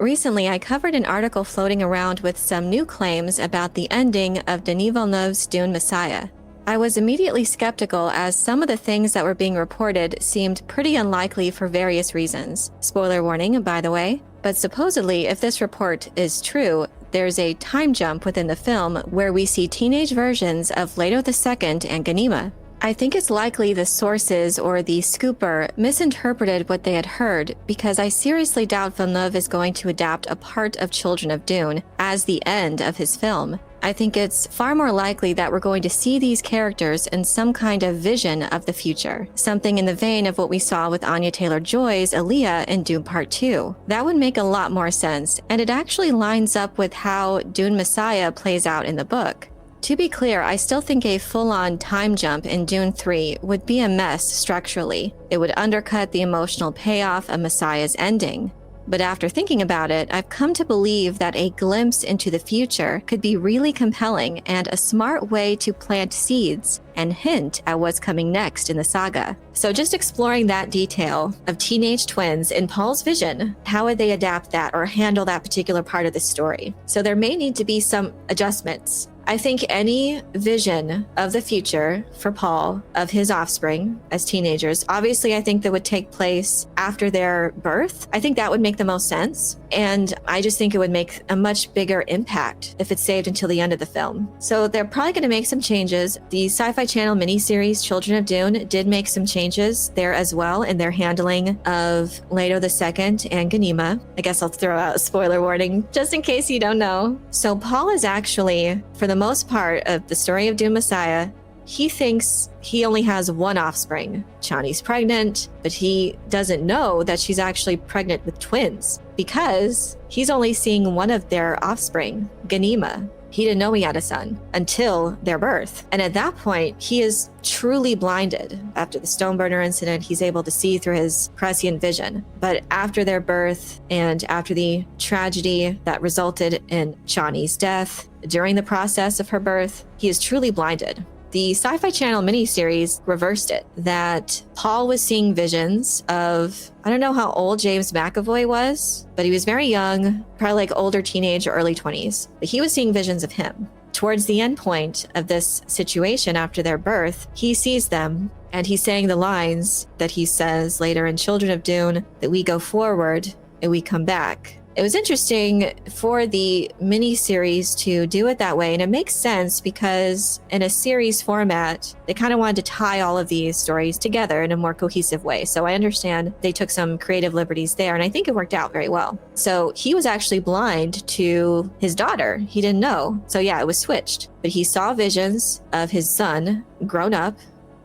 Recently, I covered an article floating around with some new claims about the ending of Denis Villeneuve's Dune Messiah. I was immediately skeptical as some of the things that were being reported seemed pretty unlikely for various reasons. Spoiler warning, by the way. But supposedly, if this report is true, there's a time jump within the film where we see teenage versions of Leto II and Ganima. I think it's likely the sources or the scooper misinterpreted what they had heard, because I seriously doubt Villeneuve is going to adapt a part of Children of Dune as the end of his film. I think it's far more likely that we're going to see these characters in some kind of vision of the future, something in the vein of what we saw with Anya Taylor-Joy's Aaliyah in Dune Part 2. That would make a lot more sense, and it actually lines up with how Dune Messiah plays out in the book. To be clear, I still think a full-on time jump in Dune 3 would be a mess structurally. It would undercut the emotional payoff of Messiah's ending. But after thinking about it, I've come to believe that a glimpse into the future could be really compelling and a smart way to plant seeds and hint at what's coming next in the saga. So just exploring that detail of teenage twins in Paul's vision, how would they adapt that or handle that particular part of the story? So there may need to be some adjustments. I think any vision of the future for Paul of his offspring as teenagers, obviously I think that would take place after their birth. I think that would make the most sense. And I just think it would make a much bigger impact if it's saved until the end of the film. So they're probably going to make some changes. The Sci-Fi Channel miniseries Children of Dune did make some changes there as well in their handling of Leto II and Ganima. I guess I'll throw out a spoiler warning just in case you don't know. So Paul is actually, for the most part of the story of Dune Messiah, he thinks he only has one offspring. Chani's pregnant, but he doesn't know that she's actually pregnant with twins because he's only seeing one of their offspring, Ganima. He didn't know he had a son until their birth. And at that point, he is truly blinded. After the Stoneburner incident, he's able to see through his prescient vision. But after their birth and after the tragedy that resulted in Chani's death, during the process of her birth, he is truly blinded. The Sci-Fi Channel miniseries reversed it, that Paul was seeing visions of, I don't know how old James McAvoy was, but he was very young, probably like older teenage or early 20s. But he was seeing visions of him. Towards the end point of this situation after their birth, he sees them and he's saying the lines that he says later in Children of Dune, that we go forward and we come back. It was interesting for the mini-series to do it that way, and it makes sense because in a series format, they kind of wanted to tie all of these stories together in a more cohesive way. So I understand they took some creative liberties there, and I think it worked out very well. So he was actually blind to his daughter. He didn't know. So yeah, it was switched. But he saw visions of his son grown up.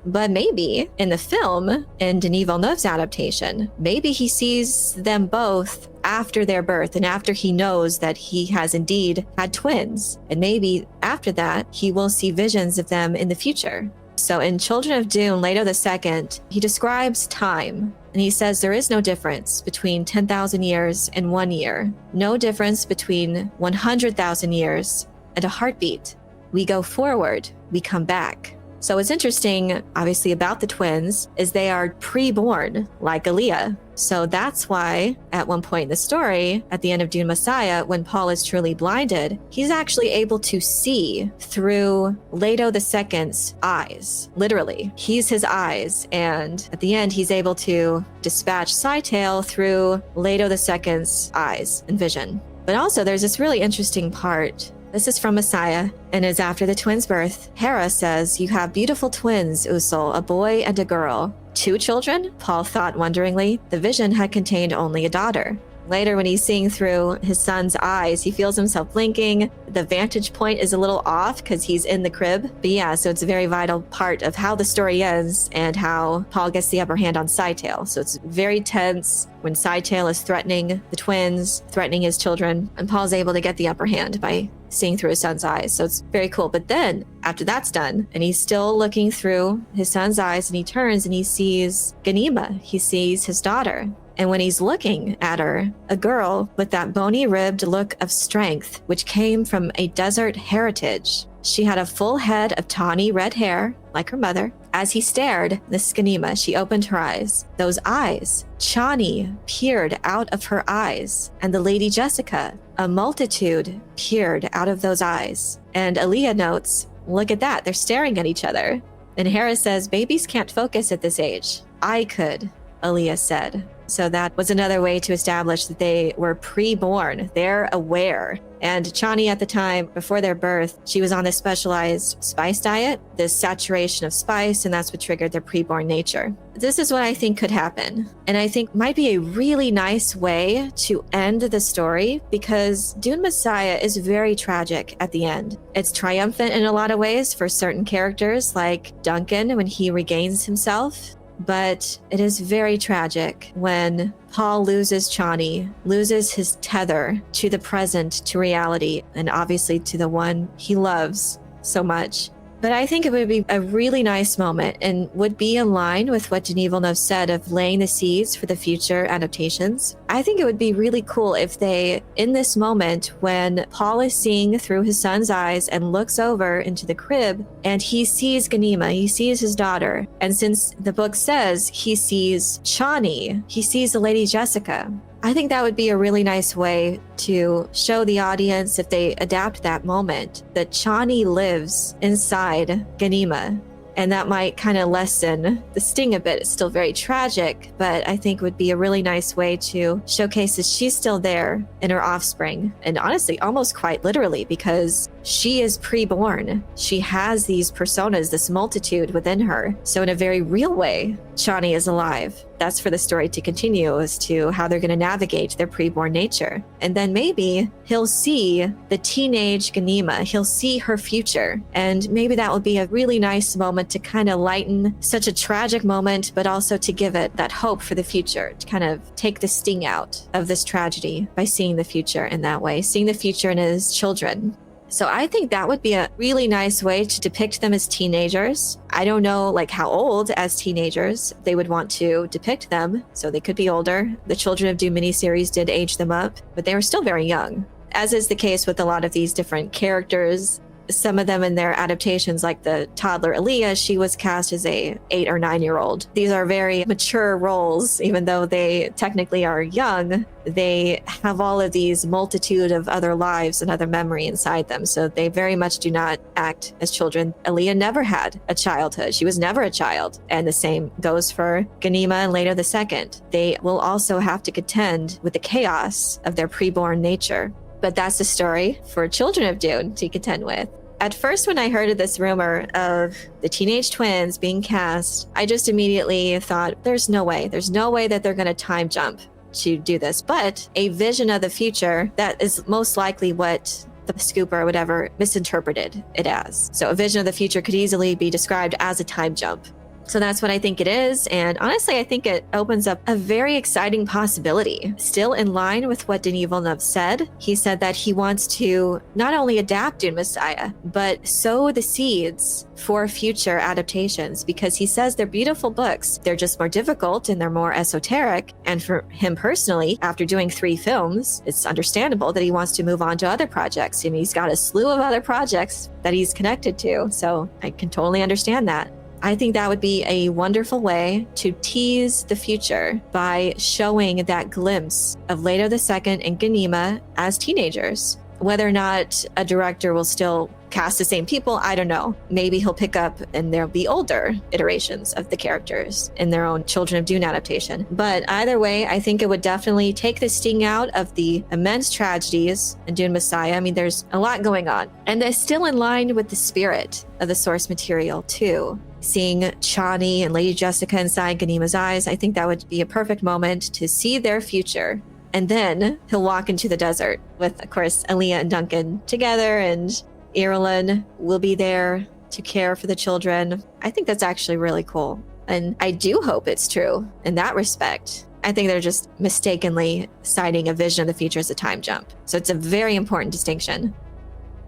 But maybe in the film, in Denis Villeneuve's adaptation, maybe he sees them both after their birth and after he knows that he has indeed had twins. And maybe after that, he will see visions of them in the future. So in Children of Dune, Leto II, he describes time. And he says there is no difference between 10,000 years and 1 year. No difference between 100,000 years and a heartbeat. We go forward, we come back. So what's interesting, obviously, about the twins is they are pre-born, like Aaliyah. So that's why, at one point in the story, at the end of Dune Messiah, when Paul is truly blinded, he's actually able to see through Leto II's eyes. Literally, he's his eyes. And at the end, he's able to dispatch Scytale through Leto II's eyes and vision. But also, there's this really interesting part. This is from Messiah, and is after the twins' birth. Hera says, "You have beautiful twins, Usul, a boy and a girl." 2 children? Paul thought wonderingly. The vision had contained only a daughter. Later, when he's seeing through his son's eyes, he feels himself blinking. The vantage point is a little off because he's in the crib. But yeah, so it's a very vital part of how the story ends and how Paul gets the upper hand on Scytale. So it's very tense when Scytale is threatening the twins, threatening his children, and Paul's able to get the upper hand by seeing through his son's eyes. So it's very cool. But then after that's done, and he's still looking through his son's eyes, and he turns and he sees Ganima. He sees his daughter. And when he's looking at her, a girl with that bony-ribbed look of strength, which came from a desert heritage. She had a full head of tawny red hair, like her mother. As he stared, this Ganima, she opened her eyes. Those eyes, Chani peered out of her eyes, and the Lady Jessica, a multitude peered out of those eyes. And Aaliyah notes, look at that, they're staring at each other. And Hera says, babies can't focus at this age. I could, Aaliyah said. So that was another way to establish that they were pre-born. They're aware. And Chani at the time, before their birth, she was on this specialized spice diet, this saturation of spice, and that's what triggered their pre-born nature. This is what I think could happen. And I think might be a really nice way to end the story, because Dune Messiah is very tragic at the end. It's triumphant in a lot of ways for certain characters, like Duncan when he regains himself. But it is very tragic when Paul loses Chani, loses his tether to the present, to reality, and obviously to the one he loves so much. But I think it would be a really nice moment and would be in line with what Denis Villeneuve said of laying the seeds for the future adaptations. I think it would be really cool if they, in this moment when Paul is seeing through his son's eyes and looks over into the crib and he sees Ganima, he sees his daughter. And since the book says he sees Chani, he sees the Lady Jessica. I think that would be a really nice way to show the audience, if they adapt that moment, that Chani lives inside Ganima. And that might kind of lessen the sting a bit. It's still very tragic, but I think would be a really nice way to showcase that she's still there in her offspring. And honestly, almost quite literally, because she is pre-born. She has these personas, this multitude within her. So in a very real way, Chani is alive. That's for the story to continue, as to how they're going to navigate their pre-born nature. And then maybe he'll see the teenage Ganima. He'll see her future. And maybe that will be a really nice moment to kind of lighten such a tragic moment, but also to give it that hope for the future, to kind of take the sting out of this tragedy by seeing the future in that way, seeing the future in his children. So I think that would be a really nice way to depict them as teenagers. I don't know like how old as teenagers they would want to depict them. So they could be older. The Children of Dune miniseries did age them up, but they were still very young. As is the case with a lot of these different characters. Some of them in their adaptations, like the toddler Aaliyah, she was cast as a 8 or 9-year-old. These are very mature roles, even though they technically are young. They have all of these multitude of other lives and other memory inside them. So they very much do not act as children. Aaliyah never had a childhood. She was never a child. And the same goes for Ganima and later the second. They will also have to contend with the chaos of their preborn nature. But that's the story for Children of Dune to contend with. At first, when I heard of this rumor of the teenage twins being cast, I just immediately thought, there's no way. There's no way that they're going to time jump to do this. But a vision of the future, that is most likely what the scoop or whatever misinterpreted it as. So a vision of the future could easily be described as a time jump. So that's what I think it is. And honestly, I think it opens up a very exciting possibility. Still in line with what Denis Villeneuve said. He said that he wants to not only adapt Dune Messiah, but sow the seeds for future adaptations, because he says they're beautiful books. They're just more difficult and they're more esoteric. And for him personally, after doing 3 films, it's understandable that he wants to move on to other projects. I mean, he's got a slew of other projects that he's connected to. So I can totally understand that. I think that would be a wonderful way to tease the future by showing that glimpse of Leto II and Ganima as teenagers. Whether or not a director will still cast the same people, I don't know. Maybe he'll pick up and there'll be older iterations of the characters in their own Children of Dune adaptation. But either way, I think it would definitely take the sting out of the immense tragedies in Dune Messiah. I mean, there's a lot going on. And they're still in line with the spirit of the source material, too. Seeing Chani and Lady Jessica inside Ganima's eyes, I think that would be a perfect moment to see their future. And then he'll walk into the desert with, of course, Aaliyah and Duncan together, and Irulan will be there to care for the children. I think that's actually really cool. And I do hope it's true in that respect. I think they're just mistakenly citing a vision of the future as a time jump. So it's a very important distinction.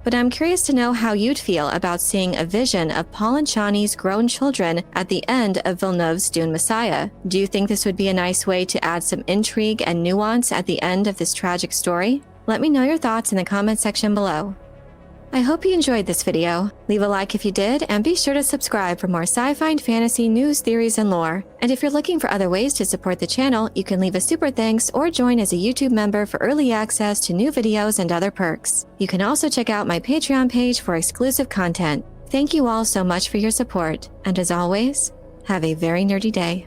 But I'm curious to know how you'd feel about seeing a vision of Paul and Chani's grown children at the end of Villeneuve's Dune Messiah. Do you think this would be a nice way to add some intrigue and nuance at the end of this tragic story? Let me know your thoughts in the comment section below. I hope you enjoyed this video. Leave a like if you did, and be sure to subscribe for more sci-fi and fantasy news, theories, and lore. And if you're looking for other ways to support the channel, you can leave a super thanks or join as a YouTube member for early access to new videos and other perks. You can also check out my Patreon page for exclusive content. Thank you all so much for your support, and as always, have a very nerdy day.